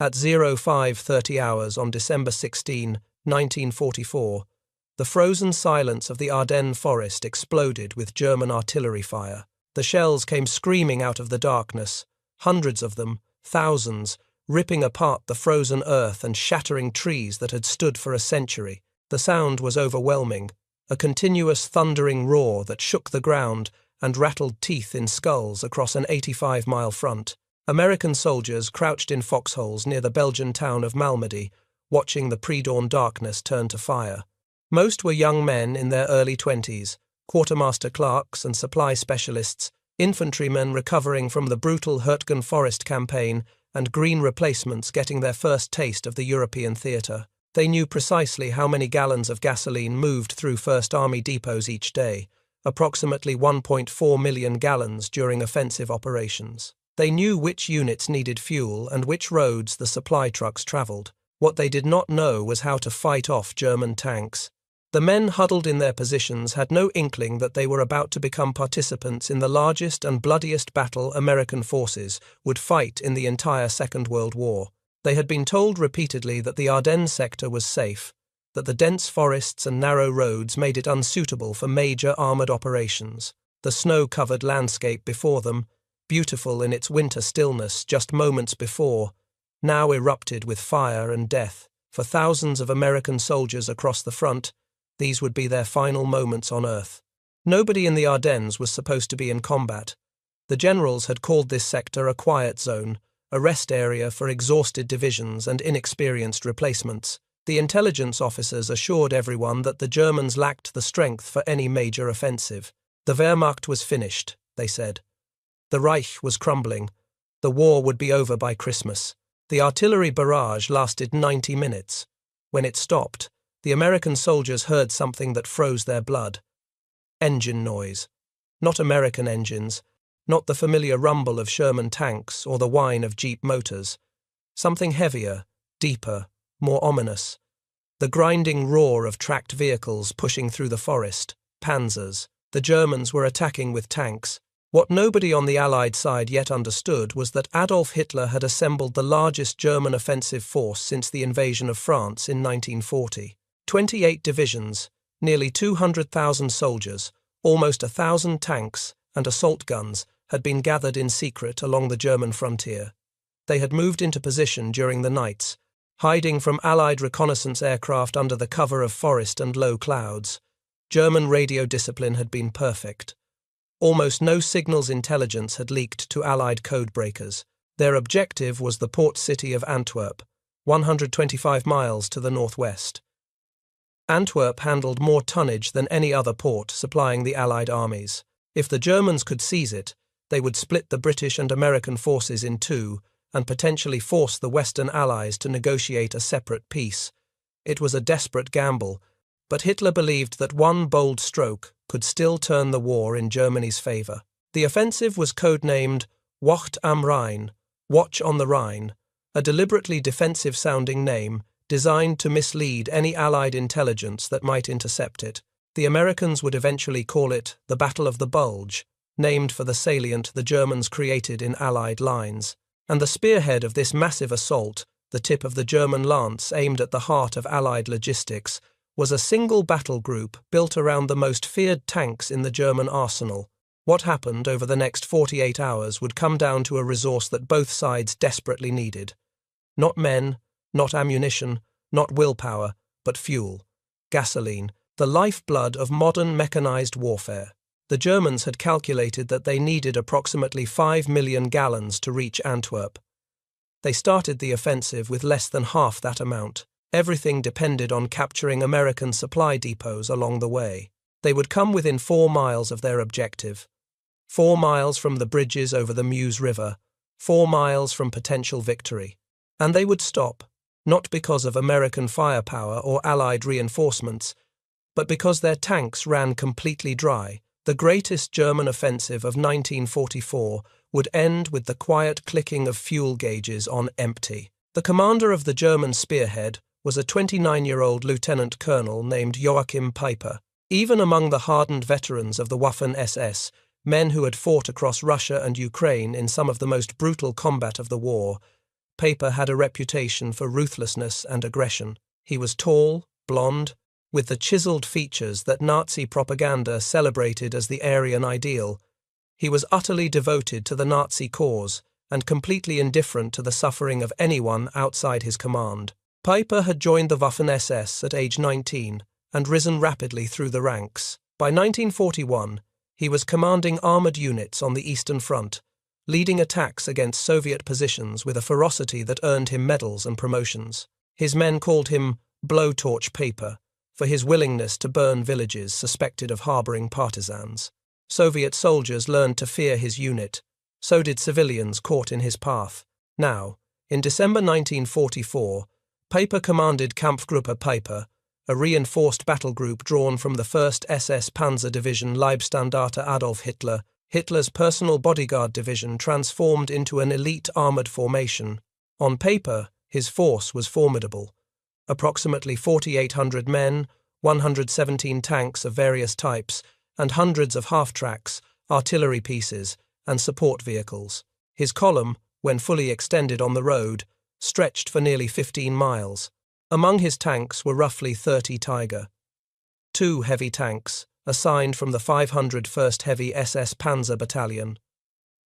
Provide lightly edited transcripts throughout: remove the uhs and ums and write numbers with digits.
At 05:30 hours on December 16, 1944, the frozen silence of the Ardennes forest exploded with German artillery fire. The shells came screaming out of the darkness, hundreds of them, thousands, ripping apart the frozen earth and shattering trees that had stood for a century. The sound was overwhelming, a continuous thundering roar that shook the ground and rattled teeth in skulls across an 85-mile front. American soldiers crouched in foxholes near the Belgian town of Malmedy, watching the pre-dawn darkness turn to fire. Most were young men in their early 20s, quartermaster clerks and supply specialists, infantrymen recovering from the brutal Hurtgen Forest campaign, and green replacements getting their first taste of the European theatre. They knew precisely how many gallons of gasoline moved through First Army depots each day, approximately 1.4 million gallons during offensive operations. They knew which units needed fuel and which roads the supply trucks travelled. What they did not know was how to fight off German tanks. The men huddled in their positions had no inkling that they were about to become participants in the largest and bloodiest battle American forces would fight in the entire Second World War. They had been told repeatedly that the Ardennes sector was safe, that the dense forests and narrow roads made it unsuitable for major armoured operations. The snow-covered landscape before them, beautiful in its winter stillness just moments before, now erupted with fire and death. For thousands of American soldiers across the front, these would be their final moments on Earth. Nobody in the Ardennes was supposed to be in combat. The generals had called this sector a quiet zone, a rest area for exhausted divisions and inexperienced replacements. The intelligence officers assured everyone that the Germans lacked the strength for any major offensive. The Wehrmacht was finished, they said. The Reich was crumbling. The war would be over by Christmas. The artillery barrage lasted 90 minutes. When it stopped, the American soldiers heard something that froze their blood. Engine noise. Not American engines, not the familiar rumble of Sherman tanks or the whine of Jeep motors. Something heavier, deeper, more ominous. The grinding roar of tracked vehicles pushing through the forest, Panzers. The Germans were attacking with tanks. What nobody on the Allied side yet understood was that Adolf Hitler had assembled the largest German offensive force since the invasion of France in 1940. 28 divisions, nearly 200,000 soldiers, almost 1,000 tanks and assault guns had been gathered in secret along the German frontier. They had moved into position during the nights, hiding from Allied reconnaissance aircraft under the cover of forest and low clouds. German radio discipline had been perfect. Almost no signals intelligence had leaked to Allied codebreakers. Their objective was the port city of Antwerp, 125 miles to the northwest. Antwerp handled more tonnage than any other port supplying the Allied armies. If the Germans could seize it, they would split the British and American forces in two and potentially force the Western Allies to negotiate a separate peace. It was a desperate gamble, but Hitler believed that one bold stroke could still turn the war in Germany's favour. The offensive was codenamed Wacht am Rhein, Watch on the Rhine, a deliberately defensive-sounding name designed to mislead any Allied intelligence that might intercept it. The Americans would eventually call it the Battle of the Bulge, named for the salient the Germans created in Allied lines. And the spearhead of this massive assault, the tip of the German lance aimed at the heart of Allied logistics, was a single battle group built around the most feared tanks in the German arsenal. What happened over the next 48 hours would come down to a resource that both sides desperately needed. Not men, not ammunition, not willpower, but fuel. Gasoline, the lifeblood of modern mechanized warfare. The Germans had calculated that they needed approximately 5 million gallons to reach Antwerp. They started the offensive with less than half that amount. Everything depended on capturing American supply depots along the way. They would come within 4 miles of their objective. 4 miles from the bridges over the Meuse River, 4 miles from potential victory. And they would stop, not because of American firepower or Allied reinforcements, but because their tanks ran completely dry. The greatest German offensive of 1944 would end with the quiet clicking of fuel gauges on empty. The commander of the German spearhead was a 29-year-old lieutenant colonel named Joachim Peiper. Even among the hardened veterans of the Waffen-SS, men who had fought across Russia and Ukraine in some of the most brutal combat of the war, Paper had a reputation for ruthlessness and aggression. He was tall, blonde, with the chiseled features that Nazi propaganda celebrated as the Aryan ideal. He was utterly devoted to the Nazi cause and completely indifferent to the suffering of anyone outside his command. Piper had joined the Waffen-SS at age 19 and risen rapidly through the ranks. By 1941, he was commanding armoured units on the Eastern Front, leading attacks against Soviet positions with a ferocity that earned him medals and promotions. His men called him Blowtorch Paper for his willingness to burn villages suspected of harbouring partisans. Soviet soldiers learned to fear his unit. So did civilians caught in his path. Now, in December 1944, Paper commanded Kampfgruppe Piper, a reinforced battle group drawn from the 1st SS Panzer Division Leibstandarte Adolf Hitler, Hitler's personal bodyguard division transformed into an elite armoured formation. On paper, his force was formidable. Approximately 4,800 men, 117 tanks of various types, and hundreds of half-tracks, artillery pieces, and support vehicles. His column, when fully extended on the road, stretched for nearly 15 miles. Among his tanks were roughly 30 Tiger. 2 heavy tanks, assigned from the 501st Heavy SS Panzer Battalion.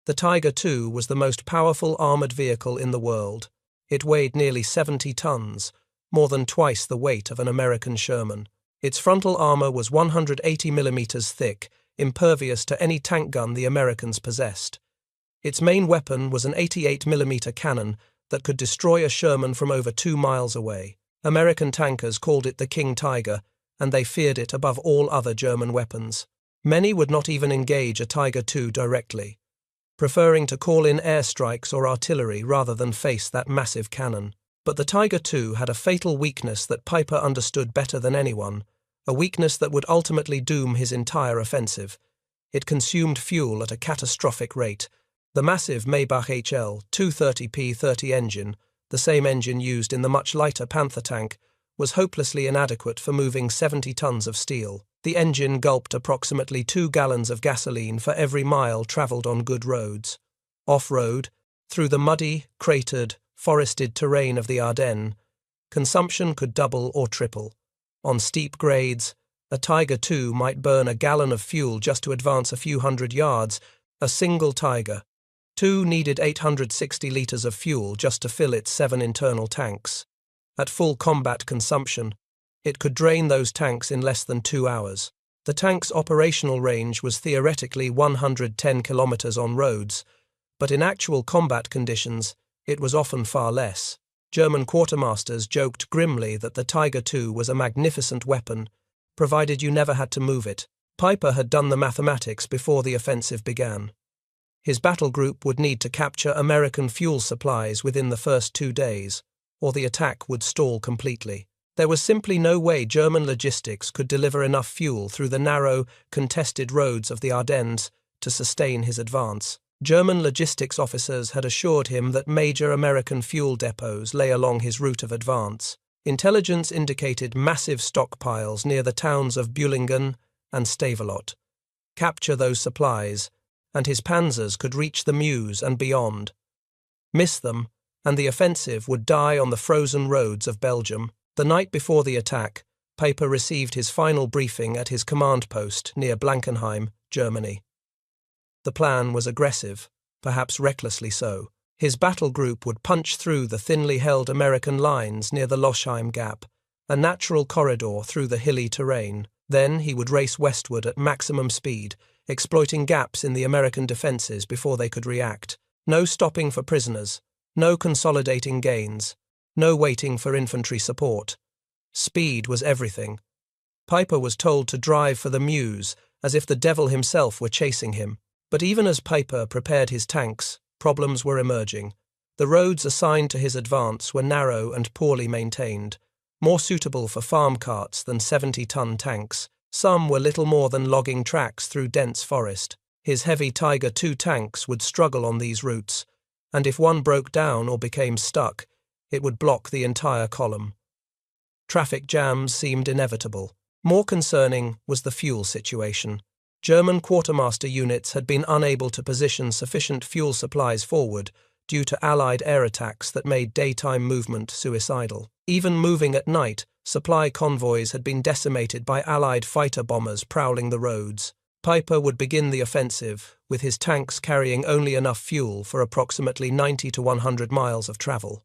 The Tiger II was the most powerful armoured vehicle in the world. It weighed nearly 70 tons, more than twice the weight of an American Sherman. Its frontal armour was 180 millimeters thick, impervious to any tank gun the Americans possessed. Its main weapon was an 88mm cannon that could destroy a Sherman from over 2 miles away. American tankers called it the King Tiger, and they feared it above all other German weapons. Many would not even engage a Tiger II directly, preferring to call in airstrikes or artillery rather than face that massive cannon. But the Tiger II had a fatal weakness that Piper understood better than anyone, a weakness that would ultimately doom his entire offensive. It consumed fuel at a catastrophic rate. The massive Maybach HL 230P30 engine, the same engine used in the much lighter Panther tank, was hopelessly inadequate for moving 70 tons of steel. The engine gulped approximately 2 gallons of gasoline for every mile travelled on good roads. Off-road, through the muddy, cratered, forested terrain of the Ardennes, consumption could double or triple. On steep grades, a Tiger II might burn a gallon of fuel just to advance a few hundred yards. A single Tiger II needed 860 litres of fuel just to fill its 7 internal tanks. At full combat consumption, it could drain those tanks in less than 2 hours. The tank's operational range was theoretically 110 kilometres on roads, but in actual combat conditions, it was often far less. German quartermasters joked grimly that the Tiger II was a magnificent weapon, provided you never had to move it. Piper had done the mathematics before the offensive began. His battle group would need to capture American fuel supplies within the first 2 days, or the attack would stall completely. There was simply no way German logistics could deliver enough fuel through the narrow, contested roads of the Ardennes to sustain his advance. German logistics officers had assured him that major American fuel depots lay along his route of advance. Intelligence indicated massive stockpiles near the towns of Bühlingen and Stavelot. Capture those supplies, and his panzers could reach the Meuse and beyond. Miss them, and the offensive would die on the frozen roads of Belgium. The night before the attack, Paper received his final briefing at his command post near Blankenheim, Germany. The plan was aggressive, perhaps recklessly so. His battle group would punch through the thinly held American lines near the Loschheim Gap, a natural corridor through the hilly terrain. Then he would race westward at maximum speed, exploiting gaps in the American defences before they could react. No stopping for prisoners, no consolidating gains, no waiting for infantry support. Speed was everything. Piper was told to drive for the Meuse, as if the devil himself were chasing him. But even as Piper prepared his tanks, problems were emerging. The roads assigned to his advance were narrow and poorly maintained, more suitable for farm carts than 70-ton tanks. Some were little more than logging tracks through dense forest. His heavy Tiger II tanks would struggle on these routes, and if one broke down or became stuck, it would block the entire column. Traffic jams seemed inevitable. More concerning was the fuel situation. German quartermaster units had been unable to position sufficient fuel supplies forward due to Allied air attacks that made daytime movement suicidal. Even moving at night, supply convoys had been decimated by Allied fighter bombers prowling the roads. Piper would begin the offensive, with his tanks carrying only enough fuel for approximately 90 to 100 miles of travel.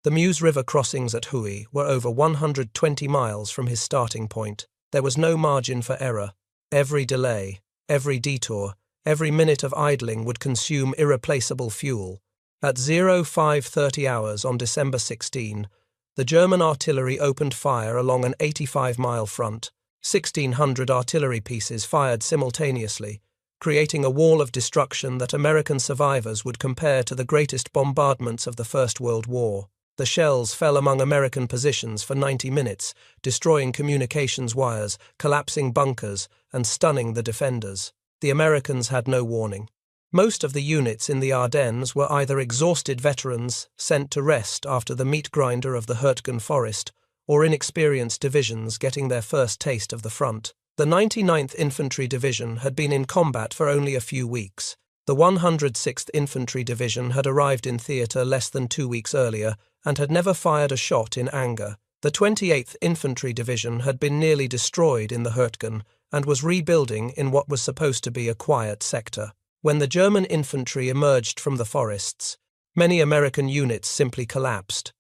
The Meuse River crossings at Huy were over 120 miles from his starting point. There was no margin for error. Every delay, every detour, every minute of idling would consume irreplaceable fuel. At 05:30 hours on December 16, the German artillery opened fire along an 85-mile front. 1,600 artillery pieces fired simultaneously, creating a wall of destruction that American survivors would compare to the greatest bombardments of the First World War. The shells fell among American positions for 90 minutes, destroying communications wires, collapsing bunkers, and stunning the defenders. The Americans had no warning. Most of the units in the Ardennes were either exhausted veterans sent to rest after the meat grinder of the Hurtgen forest, or inexperienced divisions getting their first taste of the front. The 99th Infantry Division had been in combat for only a few weeks. The 106th Infantry Division had arrived in theatre less than 2 weeks earlier and had never fired a shot in anger. The 28th Infantry Division had been nearly destroyed in the Hurtgen and was rebuilding in what was supposed to be a quiet sector. When the German infantry emerged from the forests, many American units simply collapsed.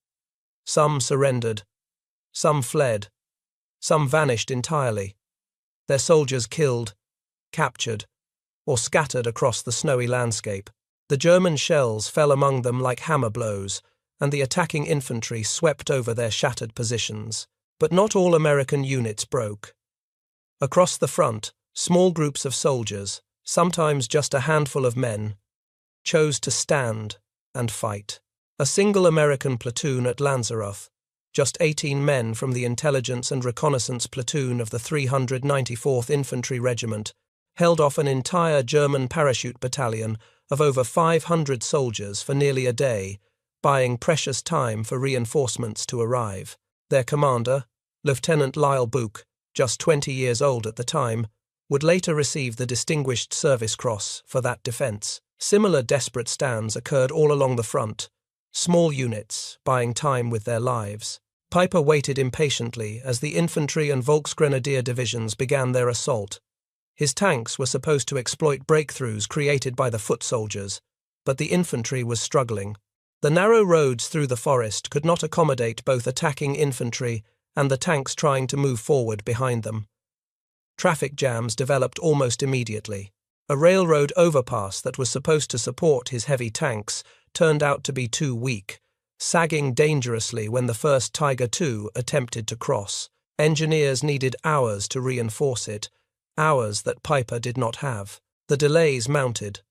Some surrendered. Some fled. Some vanished entirely. Their soldiers killed, captured, or scattered across the snowy landscape. The German shells fell among them like hammer blows, and the attacking infantry swept over their shattered positions. But not all American units broke. Across the front, small groups of soldiers, sometimes just a handful of men, chose to stand and fight. A single American platoon at Lanzarote, just 18 men from the intelligence and reconnaissance platoon of the 394th Infantry Regiment, held off an entire German parachute battalion of over 500 soldiers for nearly a day, buying precious time for reinforcements to arrive. Their commander, Lieutenant Lyle Buch, just 20 years old at the time, would later receive the Distinguished Service Cross for that defense. Similar desperate stands occurred all along the front, small units buying time with their lives. Piper waited impatiently as the infantry and Volksgrenadier divisions began their assault. His tanks were supposed to exploit breakthroughs created by the foot soldiers, but the infantry was struggling. The narrow roads through the forest could not accommodate both attacking infantry and the tanks trying to move forward behind them. Traffic jams developed almost immediately. A railroad overpass that was supposed to support his heavy tanks turned out to be too weak, sagging dangerously when the first Tiger II attempted to cross. Engineers needed hours to reinforce it, hours that Piper did not have. The delays mounted.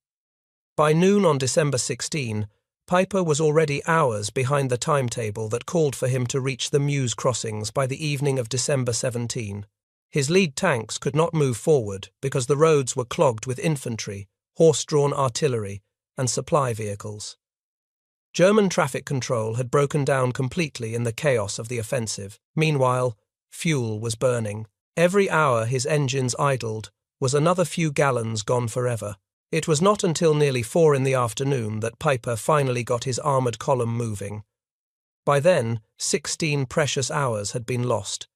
By noon on December 16, Piper was already hours behind the timetable that called for him to reach the Meuse crossings by the evening of December 17. His lead tanks could not move forward because the roads were clogged with infantry, horse-drawn artillery, and supply vehicles. German traffic control had broken down completely in the chaos of the offensive. Meanwhile, fuel was burning. Every hour his engines idled was another few gallons gone forever. It was not until nearly 4 in the afternoon that Piper finally got his armoured column moving. By then, 16 precious hours had been lost.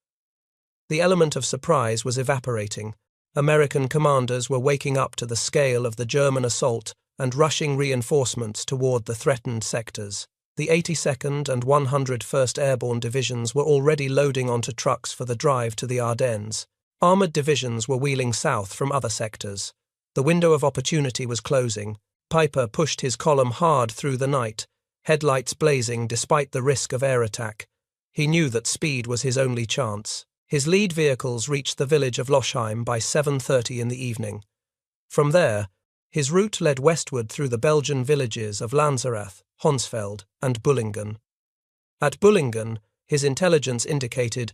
The element of surprise was evaporating. American commanders were waking up to the scale of the German assault and rushing reinforcements toward the threatened sectors. The 82nd and 101st Airborne Divisions were already loading onto trucks for the drive to the Ardennes. Armoured divisions were wheeling south from other sectors. The window of opportunity was closing. Piper pushed his column hard through the night, headlights blazing despite the risk of air attack. He knew that speed was his only chance. His lead vehicles reached the village of Lochheim by 7:30 in the evening. From there, his route led westward through the Belgian villages of Lanzarote, Honsfeld, and Bullingen. At Bullingen, his intelligence indicated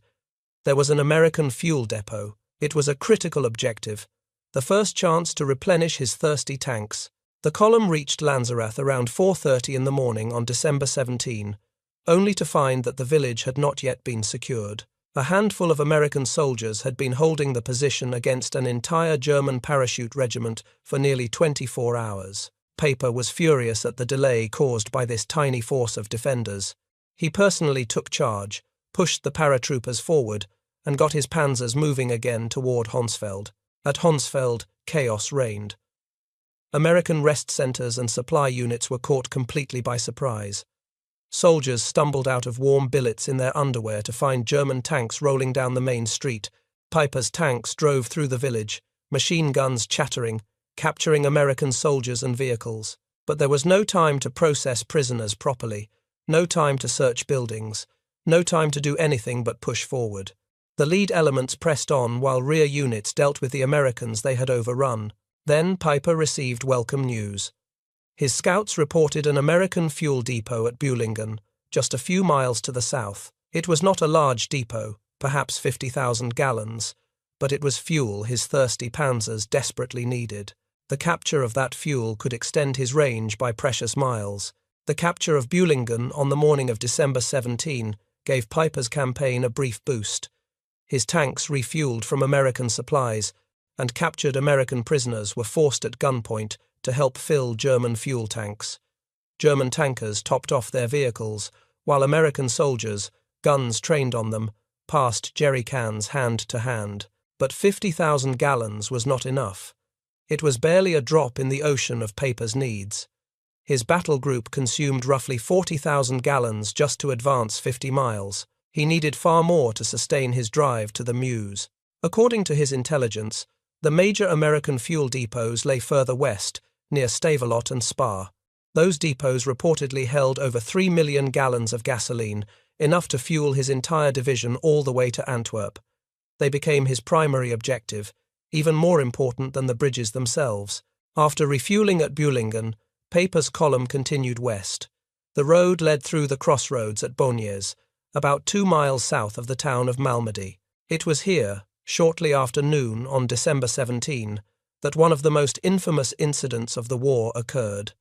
there was an American fuel depot. It was a critical objective, the first chance to replenish his thirsty tanks. The column reached Lanzarote around 4:30 in the morning on December 17, only to find that the village had not yet been secured. A handful of American soldiers had been holding the position against an entire German parachute regiment for nearly 24 hours. Paper was furious at the delay caused by this tiny force of defenders. He personally took charge, pushed the paratroopers forward, and got his panzers moving again toward Honsfeld. At Honsfeld, chaos reigned. American rest centers and supply units were caught completely by surprise. Soldiers stumbled out of warm billets in their underwear to find German tanks rolling down the main street. Piper's tanks drove through the village, machine guns chattering, capturing American soldiers and vehicles. But there was no time to process prisoners properly, no time to search buildings, no time to do anything but push forward. The lead elements pressed on while rear units dealt with the Americans they had overrun. Then Piper received welcome news. His scouts reported an American fuel depot at Bühlingen, just a few miles to the south. It was not a large depot, perhaps 50,000 gallons, but it was fuel his thirsty panzers desperately needed. The capture of that fuel could extend his range by precious miles. The capture of Bühlingen on the morning of December 17 gave Piper's campaign a brief boost. His tanks refueled from American supplies, and captured American prisoners were forced at gunpoint to help fill German fuel tanks. German tankers topped off their vehicles, while American soldiers, guns trained on them, passed jerry cans hand to hand. But 50,000 gallons was not enough. It was barely a drop in the ocean of Paper's needs. His battle group consumed roughly 40,000 gallons just to advance 50 miles. He needed far more to sustain his drive to the Meuse. According to his intelligence, the major American fuel depots lay further west, near Stavelot and Spa. Those depots reportedly held over 3 million gallons of gasoline, enough to fuel his entire division all the way to Antwerp. They became his primary objective, even more important than the bridges themselves. After refueling at Bühlingen, Paper's column continued west. The road led through the crossroads at Bonniers, about 2 miles south of the town of Malmedy. It was here, shortly after noon on December 17, that one of the most infamous incidents of the war occurred,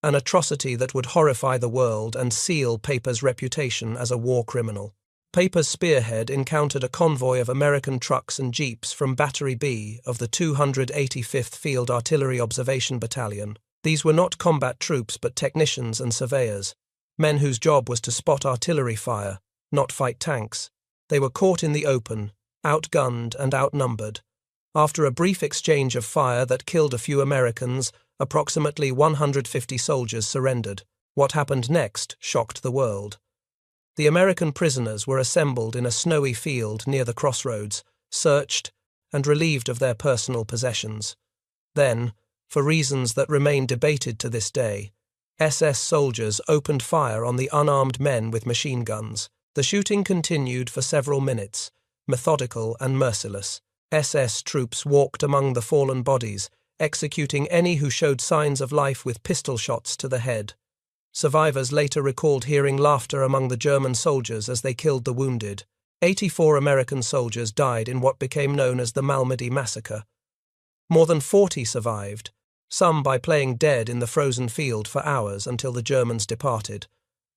an atrocity that would horrify the world and seal Paper's reputation as a war criminal. Paper's spearhead encountered a convoy of American trucks and jeeps from Battery B of the 285th Field Artillery Observation Battalion. These were not combat troops but technicians and surveyors, men whose job was to spot artillery fire, not fight tanks. They were caught in the open, outgunned and outnumbered. After a brief exchange of fire that killed a few Americans, approximately 150 soldiers surrendered. What happened next shocked the world. The American prisoners were assembled in a snowy field near the crossroads, searched, and relieved of their personal possessions. Then, for reasons that remain debated to this day, SS soldiers opened fire on the unarmed men with machine guns. The shooting continued for several minutes, methodical and merciless. SS troops walked among the fallen bodies, executing any who showed signs of life with pistol shots to the head. Survivors later recalled hearing laughter among the German soldiers as they killed the wounded. 84 American soldiers died in what became known as the Malmedy Massacre. More than 40 survived, some by playing dead in the frozen field for hours until the Germans departed,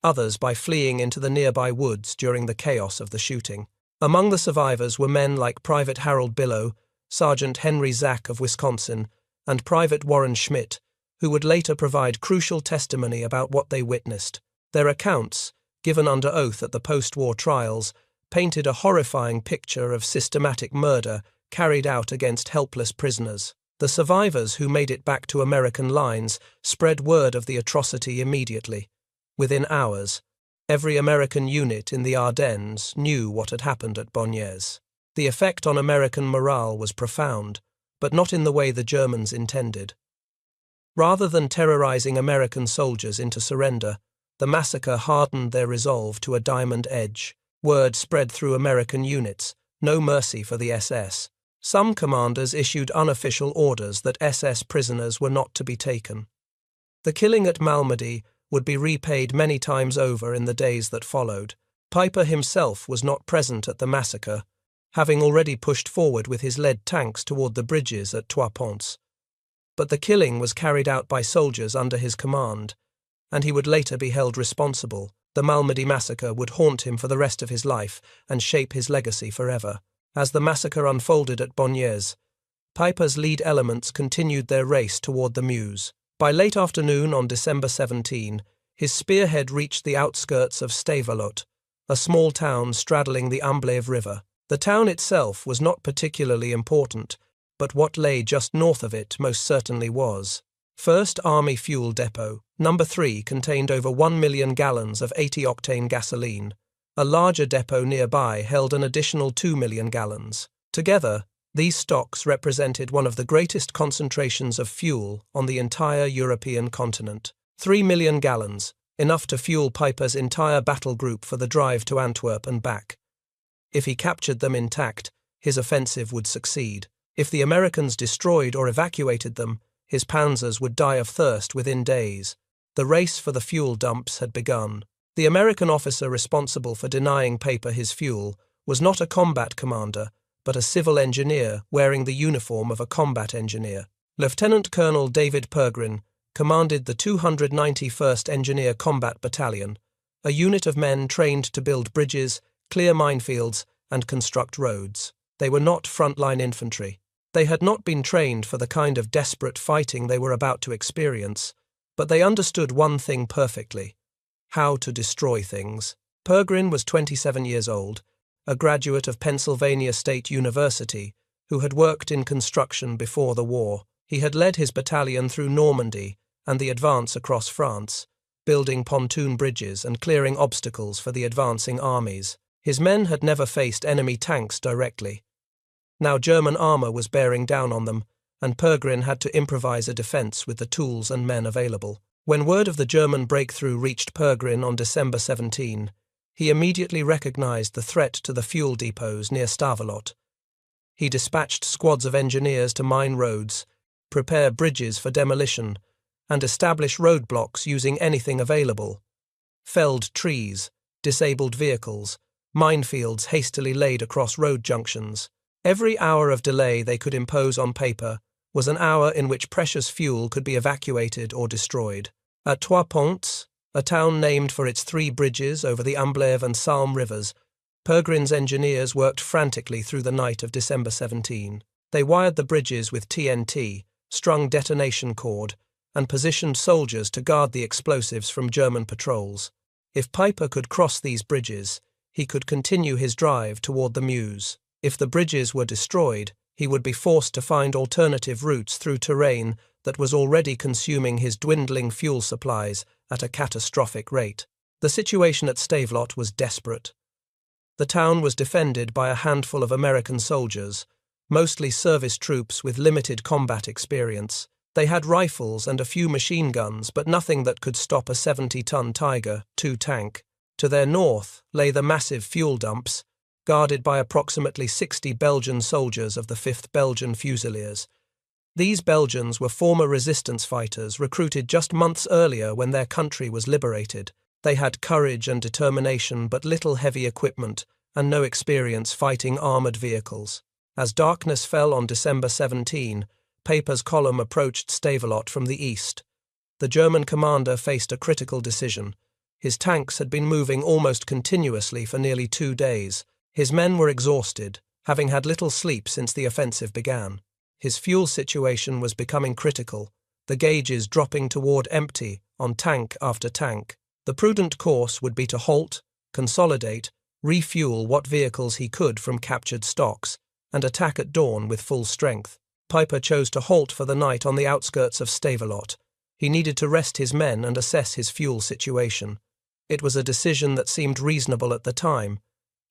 others by fleeing into the nearby woods during the chaos of the shooting. Among the survivors were men like Private Harold Billow, Sergeant Henry Zack of Wisconsin, and Private Warren Schmidt, who would later provide crucial testimony about what they witnessed. Their accounts, given under oath at the post-war trials, painted a horrifying picture of systematic murder carried out against helpless prisoners. The survivors who made it back to American lines spread word of the atrocity immediately. Within hours, every American unit in the Ardennes knew what had happened at Bonniers. The effect on American morale was profound, but not in the way the Germans intended. Rather than terrorizing American soldiers into surrender, the massacre hardened their resolve to a diamond edge. Word spread through American units, no mercy for the SS. Some commanders issued unofficial orders that SS prisoners were not to be taken. The killing at Malmedy would be repaid many times over in the days that followed. Piper himself was not present at the massacre, having already pushed forward with his lead tanks toward the bridges at Trois Ponts. But the killing was carried out by soldiers under his command, and he would later be held responsible. The Malmedy massacre would haunt him for the rest of his life and shape his legacy forever. As the massacre unfolded at Bonniers, Piper's lead elements continued their race toward the Meuse. By late afternoon on December 17, his spearhead reached the outskirts of Stavelot, a small town straddling the Amblève River. The town itself was not particularly important, but what lay just north of it most certainly was. First Army Fuel Depot, number 3, contained over 1 million gallons of 80-octane gasoline. A larger depot nearby held an additional 2 million gallons. Together, these stocks represented one of the greatest concentrations of fuel on the entire European continent. 3 million gallons, enough to fuel Piper's entire battle group for the drive to Antwerp and back. If he captured them intact, his offensive would succeed. If the Americans destroyed or evacuated them, his Panzers would die of thirst within days. The race for the fuel dumps had begun. The American officer responsible for denying Piper his fuel was not a combat commander, but a civil engineer wearing the uniform of a combat engineer. Lieutenant Colonel David Pergrin commanded the 291st Engineer Combat Battalion, a unit of men trained to build bridges, clear minefields, and construct roads. They were not frontline infantry. They had not been trained for the kind of desperate fighting they were about to experience, but they understood one thing perfectly: how to destroy things. Pergrin was 27 years old, a graduate of Pennsylvania State University, who had worked in construction before the war. He had led his battalion through Normandy and the advance across France, building pontoon bridges and clearing obstacles for the advancing armies. His men had never faced enemy tanks directly. Now German armor was bearing down on them, and Pergrin had to improvise a defense with the tools and men available. When word of the German breakthrough reached Pergrin on December 17, he immediately recognized the threat to the fuel depots near Stavelot. He dispatched squads of engineers to mine roads, prepare bridges for demolition, and establish roadblocks using anything available: felled trees, disabled vehicles, minefields hastily laid across road junctions. Every hour of delay they could impose on Piper was an hour in which precious fuel could be evacuated or destroyed. At Trois Ponts, a town named for its 3 bridges over the Amblève and Salm rivers, Pergrin's engineers worked frantically through the night of December 17. They wired the bridges with TNT, strung detonation cord, and positioned soldiers to guard the explosives from German patrols. If Piper could cross these bridges, he could continue his drive toward the Meuse. If the bridges were destroyed, he would be forced to find alternative routes through terrain that was already consuming his dwindling fuel supplies at a catastrophic rate. The situation at Stavelot was desperate. The town was defended by a handful of American soldiers, mostly service troops with limited combat experience. They had rifles and a few machine guns, but nothing that could stop a 70-ton Tiger II tank. To their north lay the massive fuel dumps, guarded by approximately 60 Belgian soldiers of the 5th Belgian Fusiliers. These Belgians were former resistance fighters recruited just months earlier when their country was liberated. They had courage and determination, but little heavy equipment and no experience fighting armoured vehicles. As darkness fell on December 17, Piper's column approached Stavelot from the east. The German commander faced a critical decision. His tanks had been moving almost continuously for nearly 2 days. His men were exhausted, having had little sleep since the offensive began. His fuel situation was becoming critical, the gauges dropping toward empty on tank after tank. The prudent course would be to halt, consolidate, refuel what vehicles he could from captured stocks, and attack at dawn with full strength. Piper chose to halt for the night on the outskirts of Stavelot. He needed to rest his men and assess his fuel situation. It was a decision that seemed reasonable at the time.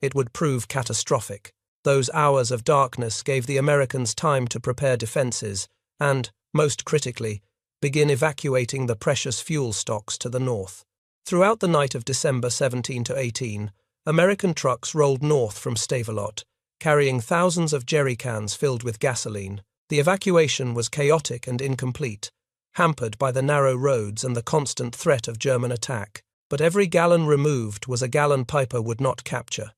It would prove catastrophic. Those hours of darkness gave the Americans time to prepare defenses and, most critically, begin evacuating the precious fuel stocks to the north. Throughout the night of December 17 to 18, American trucks rolled north from Stavelot, carrying thousands of jerry cans filled with gasoline. The evacuation was chaotic and incomplete, hampered by the narrow roads and the constant threat of German attack. But every gallon removed was a gallon Piper would not capture.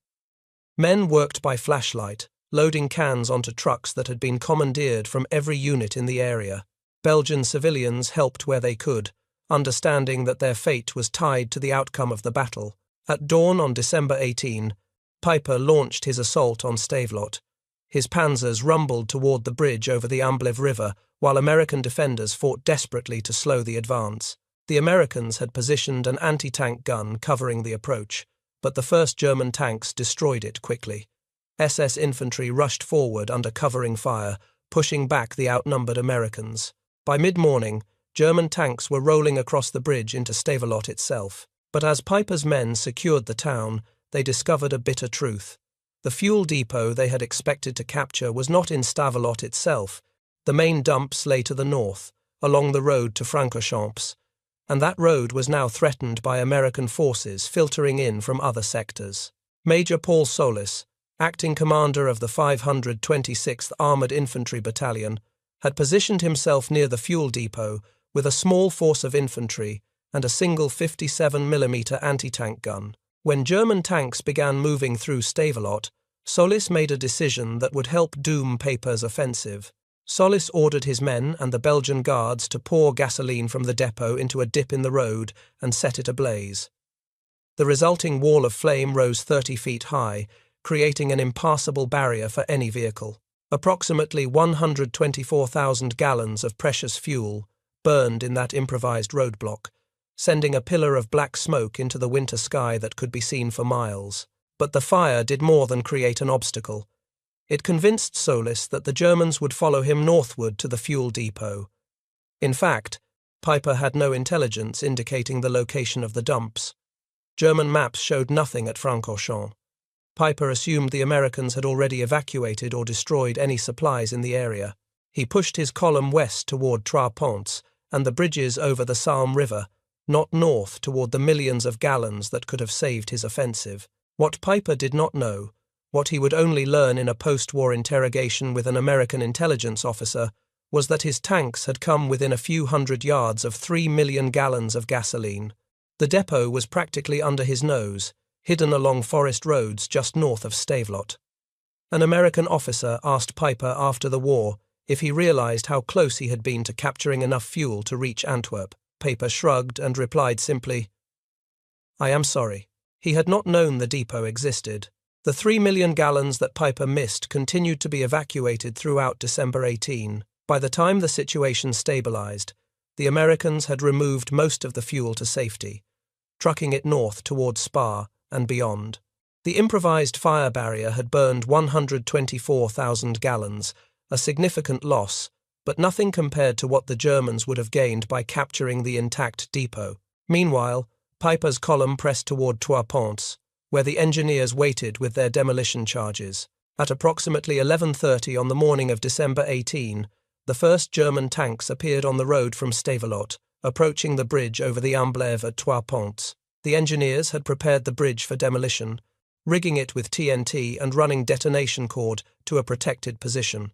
Men worked by flashlight, loading cans onto trucks that had been commandeered from every unit in the area. Belgian civilians helped where they could, understanding that their fate was tied to the outcome of the battle. At dawn on December 18, Piper launched his assault on Stavelot. His panzers rumbled toward the bridge over the Amblève River, while American defenders fought desperately to slow the advance. The Americans had positioned an anti-tank gun covering the approach, but the first German tanks destroyed it quickly. SS infantry rushed forward under covering fire, pushing back the outnumbered Americans. By mid-morning, German tanks were rolling across the bridge into Stavelot itself. But as Piper's men secured the town, they discovered a bitter truth. The fuel depot they had expected to capture was not in Stavelot itself. The main dumps lay to the north, along the road to Francorchamps, and that road was now threatened by American forces filtering in from other sectors. Major Paul Solis, acting commander of the 526th Armoured Infantry Battalion, had positioned himself near the fuel depot with a small force of infantry and a single 57mm anti-tank gun. When German tanks began moving through Stavelot, Solis made a decision that would help doom Piper's offensive. Solis ordered his men and the Belgian guards to pour gasoline from the depot into a dip in the road and set it ablaze. The resulting wall of flame rose 30 feet high, creating an impassable barrier for any vehicle. Approximately 124,000 gallons of precious fuel burned in that improvised roadblock, sending a pillar of black smoke into the winter sky that could be seen for miles. But the fire did more than create an obstacle. It convinced Solis that the Germans would follow him northward to the fuel depot. In fact, Piper had no intelligence indicating the location of the dumps. German maps showed nothing at Francorchamps. Piper assumed the Americans had already evacuated or destroyed any supplies in the area. He pushed his column west toward Trois Ponts and the bridges over the Salm River, not north toward the millions of gallons that could have saved his offensive. What Piper did not know, what he would only learn in a post-war interrogation with an American intelligence officer, was that his tanks had come within a few hundred yards of 3 million gallons of gasoline. The depot was practically under his nose, hidden along forest roads just north of Stavelot. An American officer asked Piper after the war if he realized how close he had been to capturing enough fuel to reach Antwerp. Piper shrugged and replied simply, "I am sorry." He had not known the depot existed. The 3 million gallons that Piper missed continued to be evacuated throughout December 18. By the time the situation stabilized, the Americans had removed most of the fuel to safety, trucking it north towards Spa and beyond. The improvised fire barrier had burned 124,000 gallons, a significant loss, but nothing compared to what the Germans would have gained by capturing the intact depot. Meanwhile, Piper's column pressed toward Trois Ponts, where the engineers waited with their demolition charges. At approximately 11:30 on the morning of December 18, the first German tanks appeared on the road from Stavelot, approaching the bridge over the Amblève at Trois Ponts. The engineers had prepared the bridge for demolition, rigging it with TNT and running detonation cord to a protected position.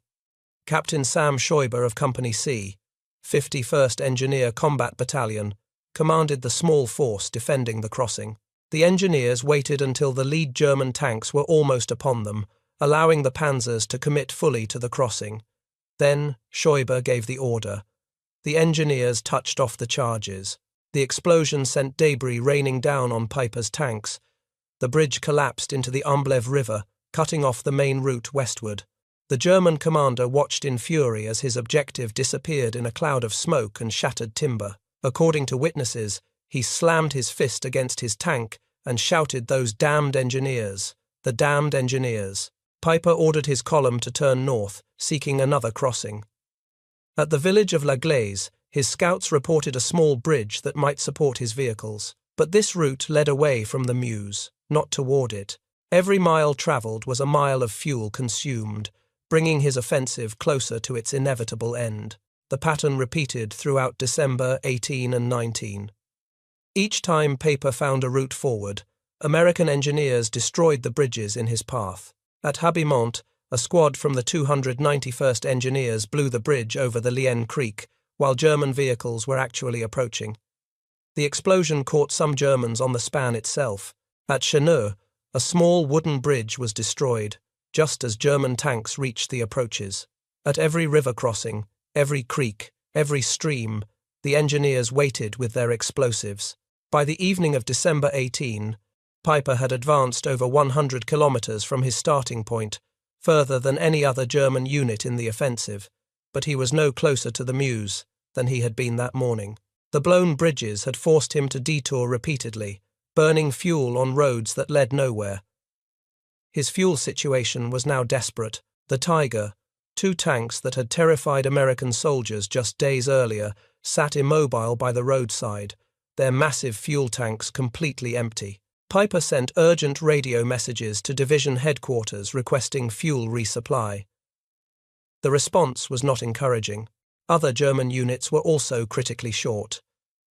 Captain Sam Schäuber of Company C, 51st Engineer Combat Battalion, commanded the small force defending the crossing. The engineers waited until the lead German tanks were almost upon them, allowing the Panzers to commit fully to the crossing. Then Schäuber gave the order. The engineers touched off the charges. The explosion sent debris raining down on Piper's tanks. The bridge collapsed into the Amblève River, cutting off the main route westward. The German commander watched in fury as his objective disappeared in a cloud of smoke and shattered timber. According to witnesses, he slammed his fist against his tank and shouted, "Those damned engineers! The damned engineers!" Piper ordered his column to turn north, seeking another crossing. At the village of La Glaise, his scouts reported a small bridge that might support his vehicles. But this route led away from the Meuse, not toward it. Every mile travelled was a mile of fuel consumed, bringing his offensive closer to its inevitable end. The pattern repeated throughout December 18 and 19. Each time Piper found a route forward, American engineers destroyed the bridges in his path. At Habimont, a squad from the 291st Engineers blew the bridge over the Lienne Creek, while German vehicles were actually approaching. The explosion caught some Germans on the span itself. At Cheneux, a small wooden bridge was destroyed, just as German tanks reached the approaches. At every river crossing, every creek, every stream, the engineers waited with their explosives. By the evening of December 18, Piper had advanced over 100 kilometers from his starting point, further than any other German unit in the offensive. but he was no closer to the Meuse than he had been that morning. The blown bridges had forced him to detour repeatedly, burning fuel on roads that led nowhere. His fuel situation was now desperate. The Tiger, 2 tanks that had terrified American soldiers just days earlier, sat immobile by the roadside, their massive fuel tanks completely empty. Piper sent urgent radio messages to division headquarters requesting fuel resupply. The response was not encouraging. Other German units were also critically short.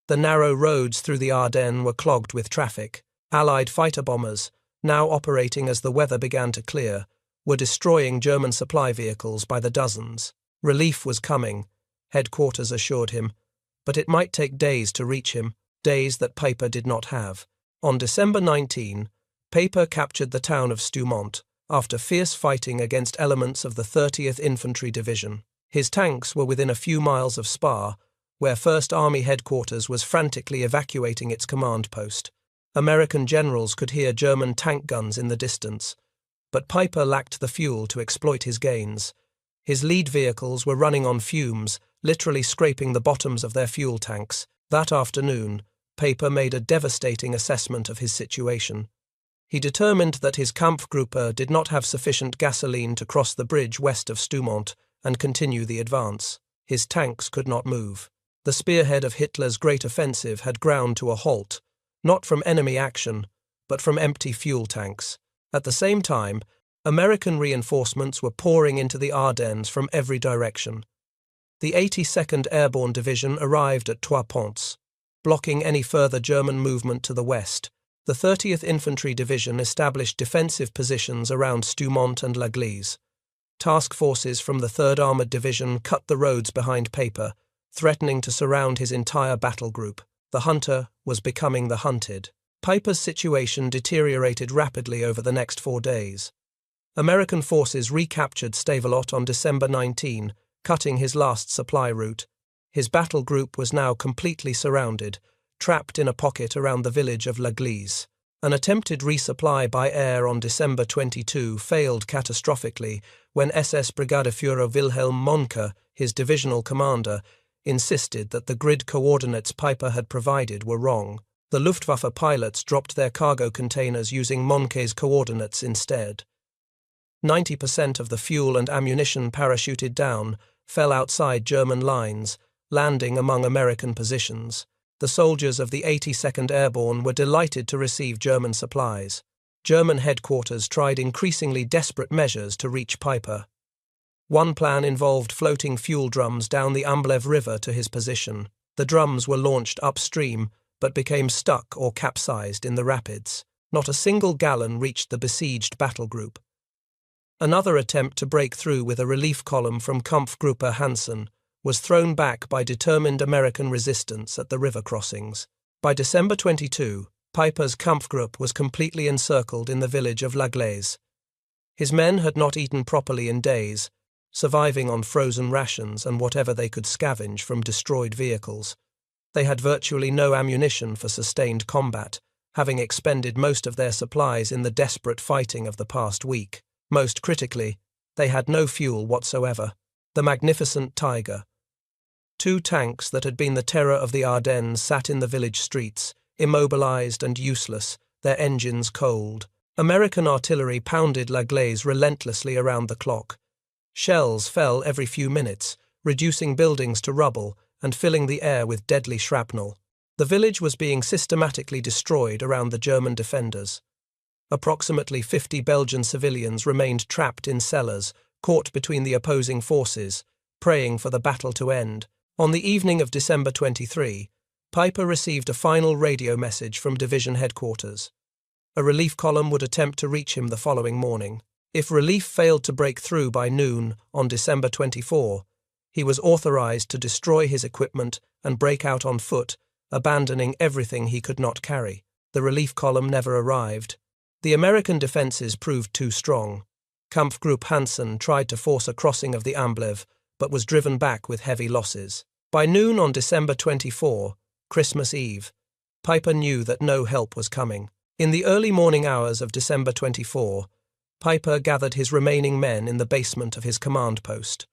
The narrow roads through the Ardennes were clogged with traffic. Allied fighter bombers, now operating as the weather began to clear, were destroying German supply vehicles by the dozens. Relief was coming, headquarters assured him, but it might take days to reach him, days that Piper did not have. On December 19, Piper captured the town of Stoumont after fierce fighting against elements of the 30th Infantry Division. His tanks were within a few miles of Spa, where 1st Army headquarters was frantically evacuating its command post. American generals could hear German tank guns in the distance, but Piper lacked the fuel to exploit his gains. His lead vehicles were running on fumes, literally scraping the bottoms of their fuel tanks. That afternoon, Piper made a devastating assessment of his situation. He determined that his Kampfgruppe did not have sufficient gasoline to cross the bridge west of Stoumont and continue the advance. His tanks could not move. The spearhead of Hitler's great offensive had ground to a halt, not from enemy action, but from empty fuel tanks. At the same time, American reinforcements were pouring into the Ardennes from every direction. The 82nd Airborne Division arrived at Trois Ponts, blocking any further German movement to the west. The 30th Infantry Division established defensive positions around Stoumont and l'Église. Task forces from the 3rd Armoured Division cut the roads behind Piper, threatening to surround his entire battle group. The hunter was becoming the hunted. Piper's situation deteriorated rapidly over the next 4 days. American forces recaptured Stavelot on December 19, cutting his last supply route. His battle group was now completely surrounded, trapped in a pocket around the village of l'Église. An attempted resupply by air on December 22 failed catastrophically when SS Brigadeführer Wilhelm Mohnke, his divisional commander, insisted that the grid coordinates Piper had provided were wrong. The Luftwaffe pilots dropped their cargo containers using Mohnke's coordinates instead. 90% of the fuel and ammunition parachuted down fell outside German lines, landing among American positions. The soldiers of the 82nd Airborne were delighted to receive German supplies. German headquarters tried increasingly desperate measures to reach Piper. One plan involved floating fuel drums down the Amblev River to his position. The drums were launched upstream, but became stuck or capsized in the rapids. Not a single gallon reached the besieged battle group. Another attempt to break through with a relief column from Kampfgruppe Hansen was thrown back by determined American resistance at the river crossings. By December 22, Piper's Kampfgruppe was completely encircled in the village of l'Église. His men had not eaten properly in days, surviving on frozen rations and whatever they could scavenge from destroyed vehicles. They had virtually no ammunition for sustained combat, having expended most of their supplies in the desperate fighting of the past week. Most critically, they had no fuel whatsoever. The magnificent Tiger, 2 tanks that had been the terror of the Ardennes, sat in the village streets, immobilized and useless, their engines cold. American artillery pounded l'Église relentlessly around the clock. Shells fell every few minutes, reducing buildings to rubble and filling the air with deadly shrapnel. The village was being systematically destroyed around the German defenders. Approximately 50 Belgian civilians remained trapped in cellars, caught between the opposing forces, praying for the battle to end. On the evening of December 23, Piper received a final radio message from division headquarters. A relief column would attempt to reach him the following morning. If relief failed to break through by noon on December 24, he was authorized to destroy his equipment and break out on foot, abandoning everything he could not carry. The relief column never arrived. The American defenses proved too strong. Kampfgruppe Hansen tried to force a crossing of the Amblev, but was driven back with heavy losses. By noon on December 24, Christmas Eve, Piper knew that no help was coming. In the early morning hours of December 24, Piper gathered his remaining men in the basement of his command post.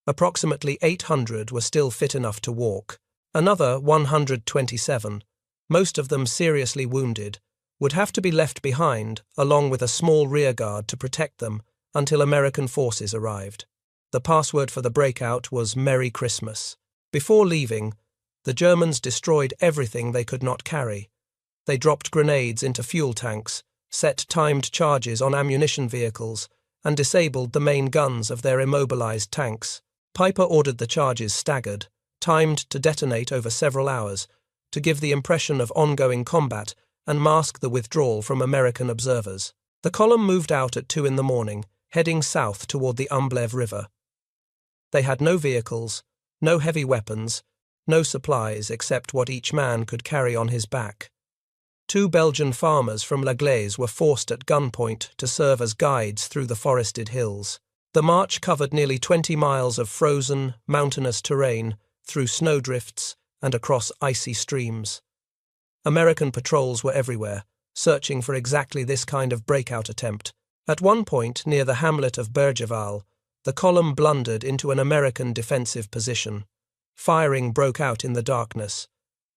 Approximately 800 were still fit enough to walk. Another 127, most of them seriously wounded, would have to be left behind, along with a small rearguard to protect them until American forces arrived. The password for the breakout was Merry Christmas. Before leaving, the Germans destroyed everything they could not carry. They dropped grenades into fuel tanks, set timed charges on ammunition vehicles, and disabled the main guns of their immobilized tanks. Piper ordered the charges staggered, timed to detonate over several hours, to give the impression of ongoing combat and mask the withdrawal from American observers. The column moved out at 2 a.m, heading south toward the Umblev River. They had no vehicles, no heavy weapons, no supplies except what each man could carry on his back. 2 Belgian farmers from La Glaise were forced at gunpoint to serve as guides through the forested hills. The march covered nearly 20 miles of frozen, mountainous terrain, through snowdrifts and across icy streams. American patrols were everywhere, searching for exactly this kind of breakout attempt. At one point, near the hamlet of Bergeval, the column blundered into an American defensive position. Firing broke out in the darkness.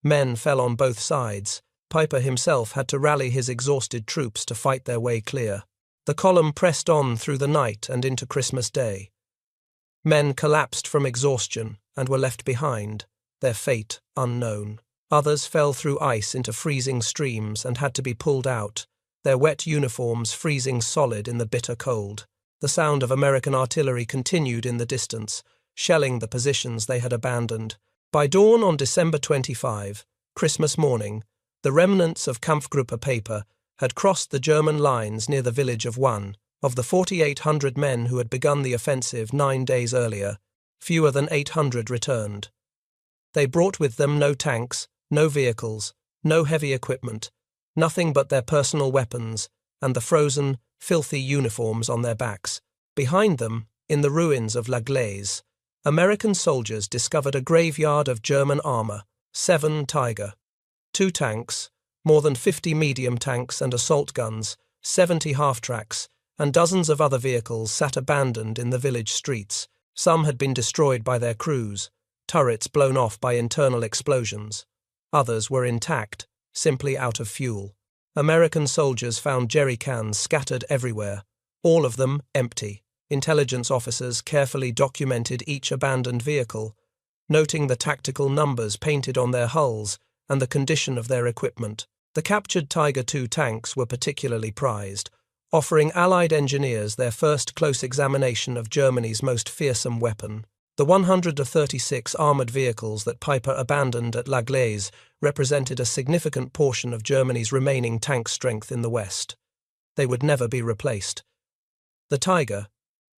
Men fell on both sides. Piper himself had to rally his exhausted troops to fight their way clear. The column pressed on through the night and into Christmas Day. Men collapsed from exhaustion and were left behind, their fate unknown. Others fell through ice into freezing streams and had to be pulled out, their wet uniforms freezing solid in the bitter cold. The sound of American artillery continued in the distance, shelling the positions they had abandoned. By dawn on December 25, Christmas morning, the remnants of Kampfgruppe Paper had crossed the German lines near the village of One. Of the 4,800 men who had begun the offensive 9 days earlier, fewer than 800 returned. They brought with them no tanks, no vehicles, no heavy equipment, nothing but their personal weapons and the frozen, filthy uniforms on their backs. Behind them, in the ruins of La Glaise, American soldiers discovered a graveyard of German armor, 7 Tiger, 2 tanks, more than 50 medium tanks and assault guns, 70 half-tracks, and dozens of other vehicles sat abandoned in the village streets. Some had been destroyed by their crews, turrets blown off by internal explosions. Others were intact, simply out of fuel. American soldiers found jerry cans scattered everywhere, all of them empty. Intelligence officers carefully documented each abandoned vehicle, noting the tactical numbers painted on their hulls and the condition of their equipment. The captured Tiger II tanks were particularly prized, offering Allied engineers their first close examination of Germany's most fearsome weapon. The 136 armoured vehicles that Piper abandoned at La Glaise represented a significant portion of Germany's remaining tank strength in the West. They would never be replaced. The Tiger,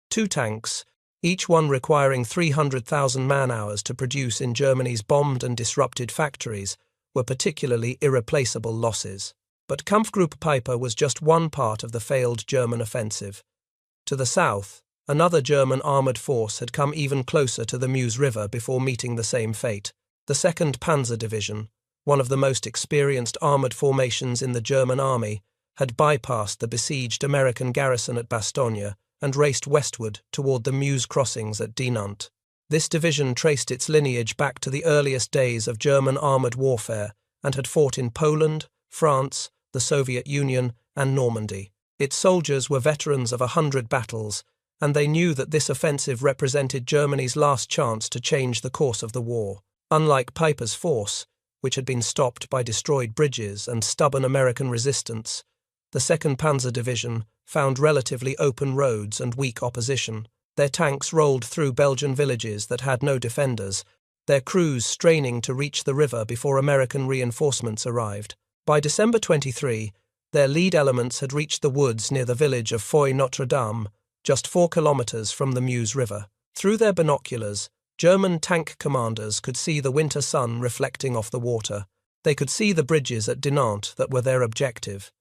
2 tanks, each one requiring 300,000 man-hours to produce in Germany's bombed and disrupted factories, were particularly irreplaceable losses. But Kampfgruppe Piper was just one part of the failed German offensive. To the south, another German armoured force had come even closer to the Meuse River before meeting the same fate. The 2nd Panzer Division, one of the most experienced armoured formations in the German army, had bypassed the besieged American garrison at Bastogne and raced westward toward the Meuse crossings at Dinant. This division traced its lineage back to the earliest days of German armoured warfare and had fought in Poland, France, the Soviet Union, and Normandy. Its soldiers were veterans of 100 battles, and they knew that this offensive represented Germany's last chance to change the course of the war. Unlike Piper's force, which had been stopped by destroyed bridges and stubborn American resistance, the 2nd Panzer Division found relatively open roads and weak opposition. Their tanks rolled through Belgian villages that had no defenders, their crews straining to reach the river before American reinforcements arrived. By December 23, their lead elements had reached the woods near the village of Foy-Notre-Dame, just 4 kilometers from the Meuse River. Through their binoculars, German tank commanders could see the winter sun reflecting off the water. They could see the bridges at Dinant that were their objective.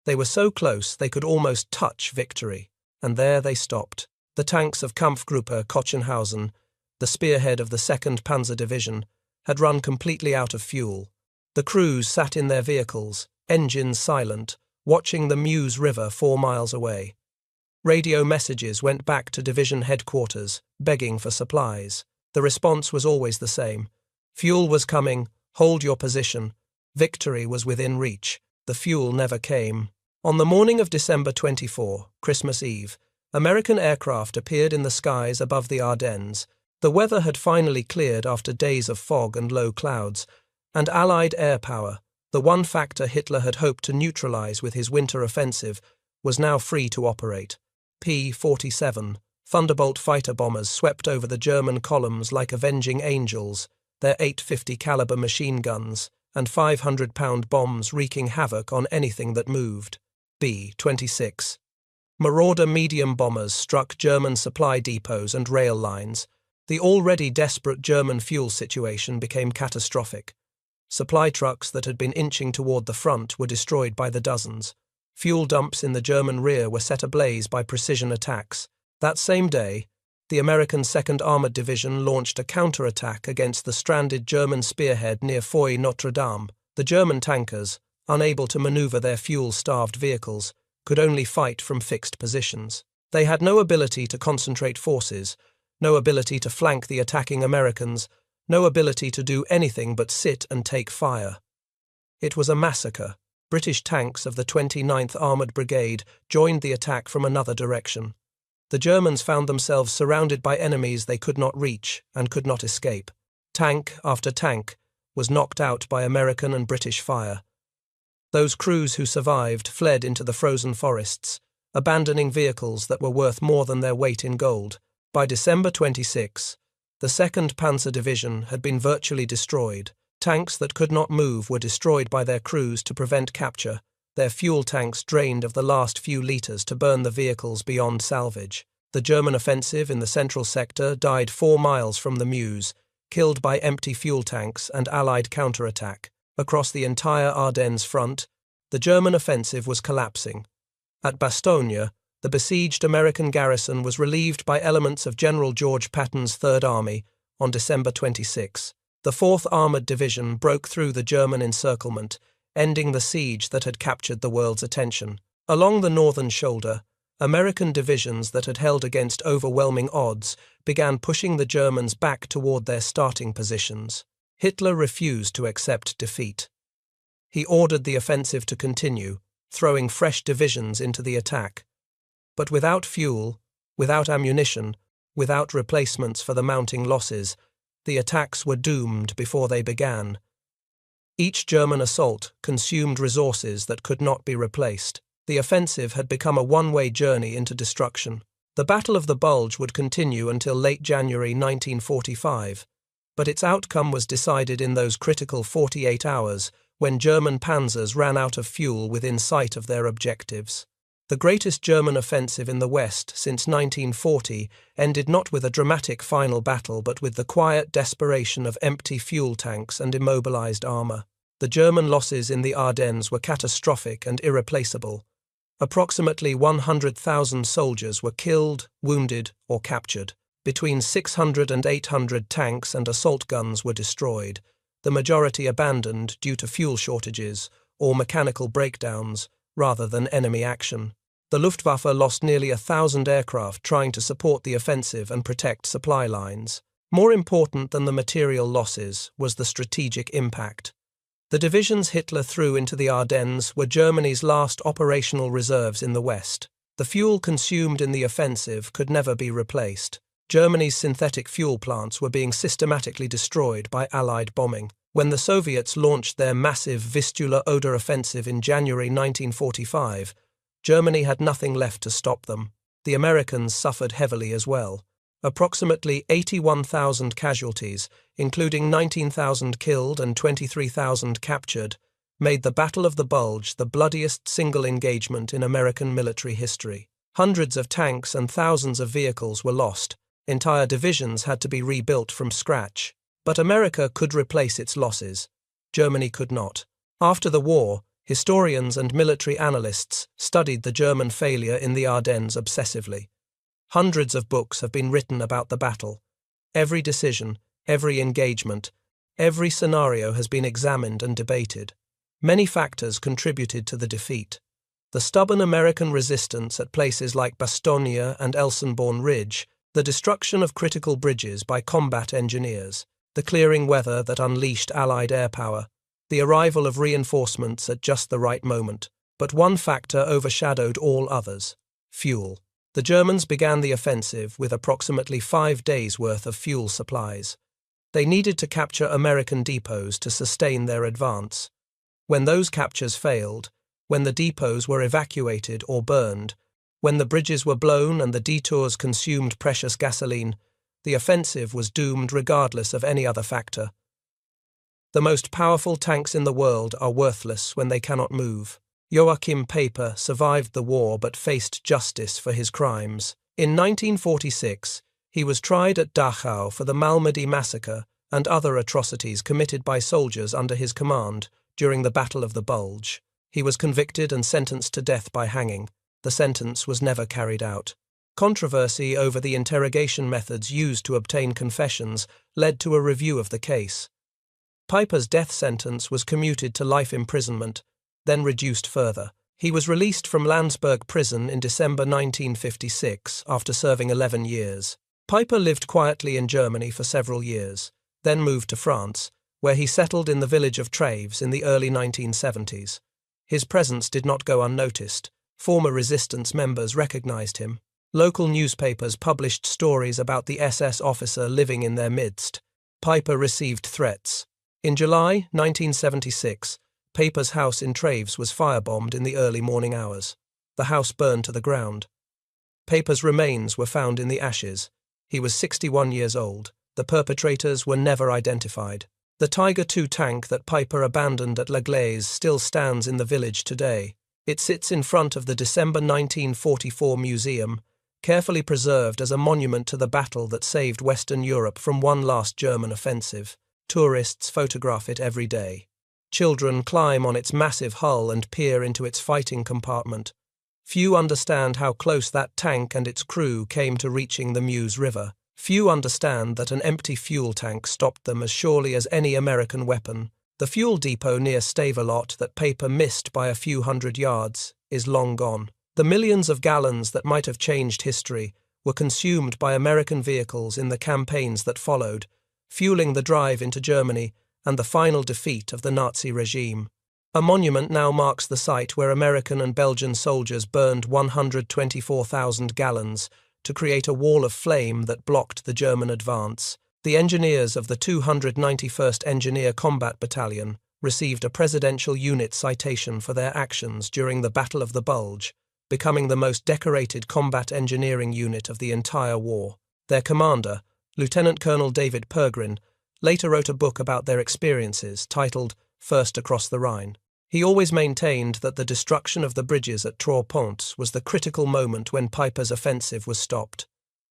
They were so close they could almost touch victory, and there they stopped. The tanks of Kampfgruppe Kochenhausen, the spearhead of the 2nd Panzer Division, had run completely out of fuel. The crews sat in their vehicles, engines silent, watching the Meuse River 4 miles away. Radio messages went back to division headquarters, begging for supplies. The response was always the same. Fuel was coming, hold your position. Victory was within reach. The fuel never came. On the morning of December 24, Christmas Eve, American aircraft appeared in the skies above the Ardennes. The weather had finally cleared after days of fog and low clouds, and Allied air power, the one factor Hitler had hoped to neutralize with his winter offensive, was now free to operate. P-47, Thunderbolt fighter bombers swept over the German columns like avenging angels, their 850 caliber machine guns and 500-pound bombs wreaking havoc on anything that moved. B-26. Marauder medium bombers struck German supply depots and rail lines. The already desperate German fuel situation became catastrophic. Supply trucks that had been inching toward the front were destroyed by the dozens. Fuel dumps in the German rear were set ablaze by precision attacks. That same day, the American 2nd Armored Division launched a counterattack against the stranded German spearhead near Foy Notre Dame. The German tankers, unable to maneuver their fuel-starved vehicles, could only fight from fixed positions. They had no ability to concentrate forces, no ability to flank the attacking Americans, no ability to do anything but sit and take fire. It was a massacre. British tanks of the 29th Armoured Brigade joined the attack from another direction. The Germans found themselves surrounded by enemies they could not reach and could not escape. Tank after tank was knocked out by American and British fire. Those crews who survived fled into the frozen forests, abandoning vehicles that were worth more than their weight in gold. By December 26, the 2nd Panzer Division had been virtually destroyed. Tanks that could not move were destroyed by their crews to prevent capture, their fuel tanks drained of the last few litres to burn the vehicles beyond salvage. The German offensive in the central sector died 4 miles from the Meuse, killed by empty fuel tanks and Allied counterattack. Across the entire Ardennes front, the German offensive was collapsing. At Bastogne, the besieged American garrison was relieved by elements of General George Patton's Third Army on December 26. The 4th Armoured Division broke through the German encirclement, ending the siege that had captured the world's attention. Along the northern shoulder, American divisions that had held against overwhelming odds began pushing the Germans back toward their starting positions. Hitler refused to accept defeat. He ordered the offensive to continue, throwing fresh divisions into the attack. But without fuel, without ammunition, without replacements for the mounting losses, the attacks were doomed before they began. Each German assault consumed resources that could not be replaced. The offensive had become a one-way journey into destruction. The Battle of the Bulge would continue until late January 1945, but its outcome was decided in those critical 48 hours when German panzers ran out of fuel within sight of their objectives. The greatest German offensive in the West since 1940 ended not with a dramatic final battle but with the quiet desperation of empty fuel tanks and immobilized armor. The German losses in the Ardennes were catastrophic and irreplaceable. Approximately 100,000 soldiers were killed, wounded, or captured. Between 600 and 800 tanks and assault guns were destroyed, the majority abandoned due to fuel shortages or mechanical breakdowns rather than enemy action. The Luftwaffe lost nearly 1,000 aircraft trying to support the offensive and protect supply lines. More important than the material losses was the strategic impact. The divisions Hitler threw into the Ardennes were Germany's last operational reserves in the West. The fuel consumed in the offensive could never be replaced. Germany's synthetic fuel plants were being systematically destroyed by Allied bombing. When the Soviets launched their massive Vistula-Oder offensive in January 1945, Germany had nothing left to stop them. The Americans suffered heavily as well. Approximately 81,000 casualties, including 19,000 killed and 23,000 captured, made the Battle of the Bulge the bloodiest single engagement in American military history. Hundreds of tanks and thousands of vehicles were lost. Entire divisions had to be rebuilt from scratch. But America could replace its losses. Germany could not. After the war, historians and military analysts studied the German failure in the Ardennes obsessively. Hundreds of books have been written about the battle. Every decision, every engagement, every scenario has been examined and debated. Many factors contributed to the defeat. The stubborn American resistance at places like Bastogne and Elsenborn Ridge, the destruction of critical bridges by combat engineers, the clearing weather that unleashed Allied air power, the arrival of reinforcements at just the right moment. But one factor overshadowed all others: fuel. The Germans began the offensive with approximately 5 days' worth of fuel supplies. They needed to capture American depots to sustain their advance. When those captures failed, when the depots were evacuated or burned, when the bridges were blown and the detours consumed precious gasoline, the offensive was doomed regardless of any other factor. The most powerful tanks in the world are worthless when they cannot move. Joachim Paper survived the war but faced justice for his crimes. In 1946, he was tried at Dachau for the Malmedy massacre and other atrocities committed by soldiers under his command during the Battle of the Bulge. He was convicted and sentenced to death by hanging. The sentence was never carried out. Controversy over the interrogation methods used to obtain confessions led to a review of the case. Piper's death sentence was commuted to life imprisonment, then reduced further. He was released from Landsberg prison in December 1956 after serving 11 years. Piper lived quietly in Germany for several years, then moved to France, where he settled in the village of Treves in the early 1970s. His presence did not go unnoticed. Former resistance members recognized him. Local newspapers published stories about the SS officer living in their midst. Piper received threats. In July 1976, Paper's house in Treves was firebombed in the early morning hours. The house burned to the ground. Paper's remains were found in the ashes. He was 61 years old. The perpetrators were never identified. The Tiger II tank that Piper abandoned at La Glaise still stands in the village today. It sits in front of the December 1944 museum, carefully preserved as a monument to the battle that saved Western Europe from one last German offensive. Tourists photograph it every day. Children climb on its massive hull and peer into its fighting compartment. Few understand how close that tank and its crew came to reaching the Meuse River. Few understand that an empty fuel tank stopped them as surely as any American weapon. The fuel depot near Stavelot that Paper missed by a few hundred yards is long gone. The millions of gallons that might have changed history were consumed by American vehicles in the campaigns that followed, fueling the drive into Germany and the final defeat of the Nazi regime. A monument now marks the site where American and Belgian soldiers burned 124,000 gallons to create a wall of flame that blocked the German advance. The engineers of the 291st Engineer Combat Battalion received a Presidential Unit citation for their actions during the Battle of the Bulge, becoming the most decorated combat engineering unit of the entire war. Their commander, Lieutenant Colonel David Pergrin, later wrote a book about their experiences titled First Across the Rhine. He always maintained that the destruction of the bridges at Trois-Ponts was the critical moment when Piper's offensive was stopped.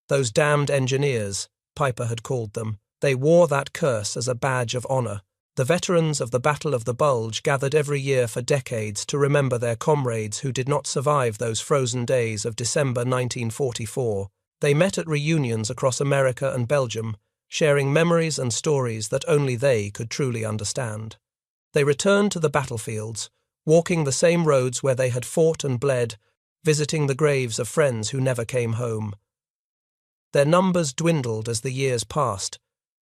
Those damned engineers, Piper had called them, they wore that curse as a badge of honor. The veterans of the Battle of the Bulge gathered every year for decades to remember their comrades who did not survive those frozen days of December 1944. They met at reunions across America and Belgium, sharing memories and stories that only they could truly understand. They returned to the battlefields, walking the same roads where they had fought and bled, visiting the graves of friends who never came home. Their numbers dwindled as the years passed,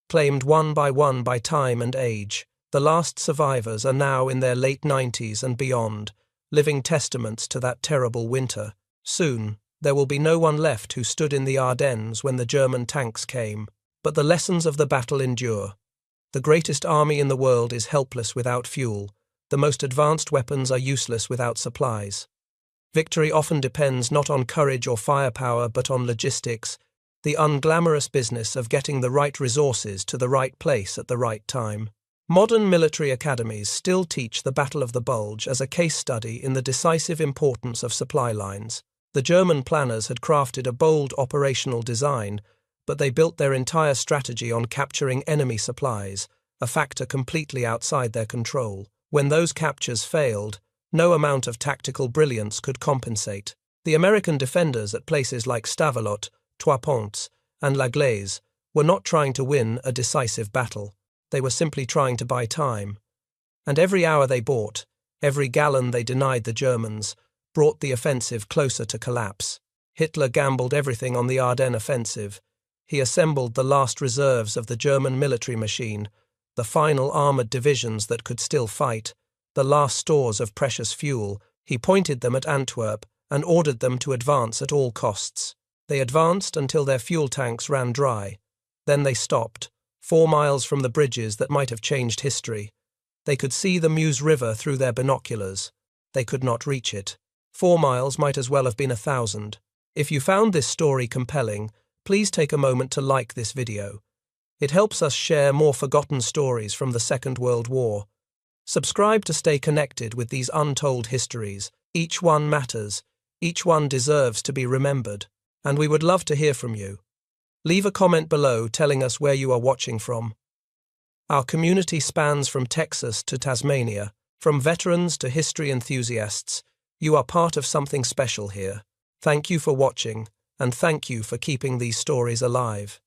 claimed one by time and age. The last survivors are now in their late 90s and beyond, living testaments to that terrible winter. Soon, there will be no one left who stood in the Ardennes when the German tanks came. But the lessons of the battle endure. The greatest army in the world is helpless without fuel. The most advanced weapons are useless without supplies. Victory often depends not on courage or firepower but on logistics, the unglamorous business of getting the right resources to the right place at the right time. Modern military academies still teach the Battle of the Bulge as a case study in the decisive importance of supply lines. The German planners had crafted a bold operational design, but they built their entire strategy on capturing enemy supplies, a factor completely outside their control. When those captures failed, no amount of tactical brilliance could compensate. The American defenders at places like Stavelot, Trois-Ponts, and La Glaise were not trying to win a decisive battle. They were simply trying to buy time. And every hour they bought, every gallon they denied the Germans, brought the offensive closer to collapse. Hitler gambled everything on the Ardennes offensive. He assembled the last reserves of the German military machine, the final armoured divisions that could still fight, the last stores of precious fuel. He pointed them at Antwerp and ordered them to advance at all costs. They advanced until their fuel tanks ran dry. Then they stopped, 4 miles from the bridges that might have changed history. They could see the Meuse River through their binoculars. They could not reach it. 4 miles might as well have been 1,000. If you found this story compelling, please take a moment to like this video. It helps us share more forgotten stories from the Second World War. Subscribe to stay connected with these untold histories. Each one matters. Each one deserves to be remembered. And we would love to hear from you. Leave a comment below telling us where you are watching from. Our community spans from Texas to Tasmania, from veterans to history enthusiasts. You are part of something special here. Thank you for watching, and thank you for keeping these stories alive.